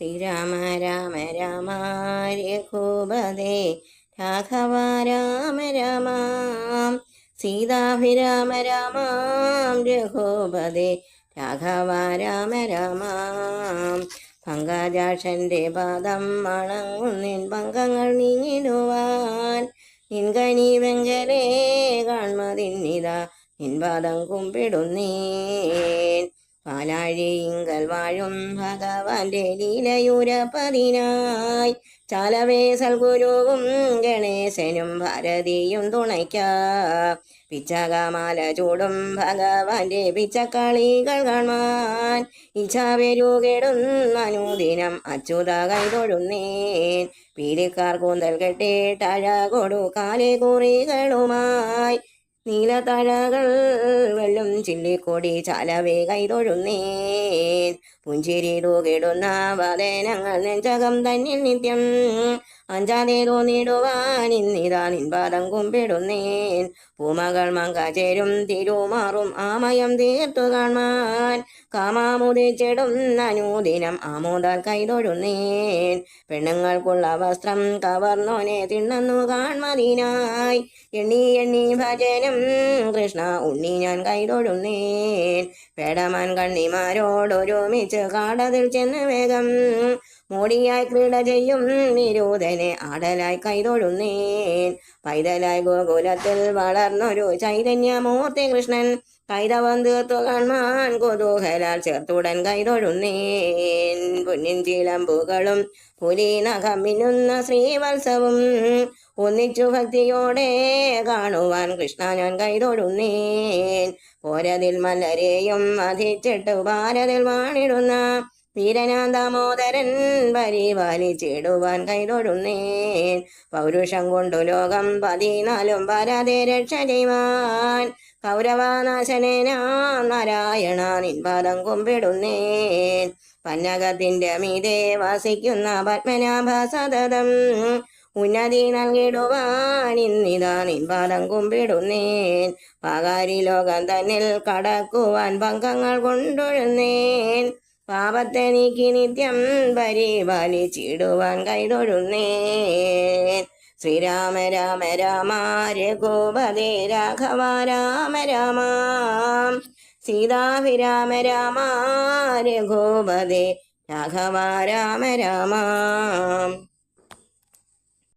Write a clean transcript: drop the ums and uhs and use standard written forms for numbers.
ശ്രീരാമ രാമ രാമ രഘുപതേ രാഘവ രാമ രാമ സീതാഭിരാമ രാമ രഘുപതേ രാഘവ രാമ രാമ പങ്കജാക്ഷന്റെ പാദം മണങ്ങുന്നിൻ പങ്കങ്ങൾ നീങ്ങിടുവാൻ നിൻകനി വെങ്കലേ കാൺമതിന്നിതാ നിൻപാദം കുമ്പിടുന്നേൻ പാലാഴിയിങ്കൽ വാഴും ഭഗവാന്റെ ലീലയുരപ്പതിനായി ചാലവേ സൽഗുരുവും ഗണേശനും ഭാരതിയും തുണയ്ക്ക പിച്ചകമാല ചൂടും ഭഗവാന്റെ പിച്ചക്കളികൾ കാണാൻ ഇച്ഛാവെരുകെടുന്ന അനുദിനം അച്യുത കൈതൊഴുന്നേൻ പീലിക്കാർ കൂന്തൽ കെട്ടിട്ടഴകൊടു കാലെ കുറികളുമായി നീലത്തഴകൾ വെള്ളും ചില്ലിക്കൊടി ചാലവേ കൈതൊഴുന്നേൻ പുഞ്ചിരി തൂകിടുന്ന വദനങ്ങൾ നെഞ്ചകം തന്നിൽ നിത്യം അഞ്ചാതെ തോന്നിടുവാൻ ഇന്നിതാ നിൻപാദം കുമ്പിടുന്നേൻ പൂമകൾ മങ്ക ചേരും തിരുമാറും ആമയം തീർത്തു കാണാൻ കാമാമുദിച്ചിടും അനുദിനം ആമോദാൽ കൈതൊഴുന്നേൻ പെണ്ണുങ്ങൾക്കുള്ള വസ്ത്രം കവർന്നോനെ തിണ്ണന്നു കാൺമതിനായി എണ്ണി എണ്ണി ഭജനം കൃഷ്ണ ഉണ്ണി ഞാൻ കൈതൊഴുന്നേൻ പേടമാൻ കണ്ണിമാരോടൊരുമിച്ച് കാടതിൽ ചെന്ന് വേഗം മോടിയായി ക്രീഡ ചെയ്യും നിരൂധനെ ആടലായി കൈതൊഴുന്നേൻ പൈതലായി ഗോകുലത്തിൽ വളർന്നൊരു ചൈതന്യമൂർത്തി കൃഷ്ണൻ കൈതവം തീർത്തു കാണാൻ കുതൂഹലാൽ ചേർത്തുടൻ കൈതൊഴുന്നേൻ പൊന്നിൻ ചിലമ്പുകളും പുലിനഖം മിന്നുന്ന ശ്രീവത്സവും ഒന്നിച്ചു ഭക്തിയോടെ കാണുവാൻ കൃഷ്ണ ഞാൻ കൈതൊഴുന്നേൻ പോരതിൽ മലരെയും വധിച്ചിട്ട് ഭാരതിൽ വാണിടുന്ന വീരനാദാമോദരൻ പരിപാലിച്ചിടുവാൻ കൈതൊഴുന്നേൻ പൗരുഷം കൊണ്ടു ലോകം 14 പരാതെ രക്ഷ ചെയ്യുവാൻ കൗരവനാശനേനാ നാരായണ നിൻപാദം കുമ്പിടുന്നേൻ പന്നകത്തിന്റെ മീതെ വസിക്കുന്ന പത്മനാഭ സതതം ഉന്നതി നൽകിടുവാൻ ഇന്നിതാ നിൻപാദം കുമ്പിടുന്നേൻ പാകാരി ലോകം തന്നിൽ കടക്കുവാൻ പങ്കങ്ങൾ കൊണ്ടൊഴുന്നേൻ പാപത്തെ നീക്കി നിത്യം പരിപാലിച്ചിടുവാൻ കൈതൊഴുന്നേൻ ശ്രീരാമ രാമ രാമ രഘുപതേ രാഘവ രാമ രാമ സീതാഭിരാമ രാമ രഘുപതേ രാഘവ രാമ രാമ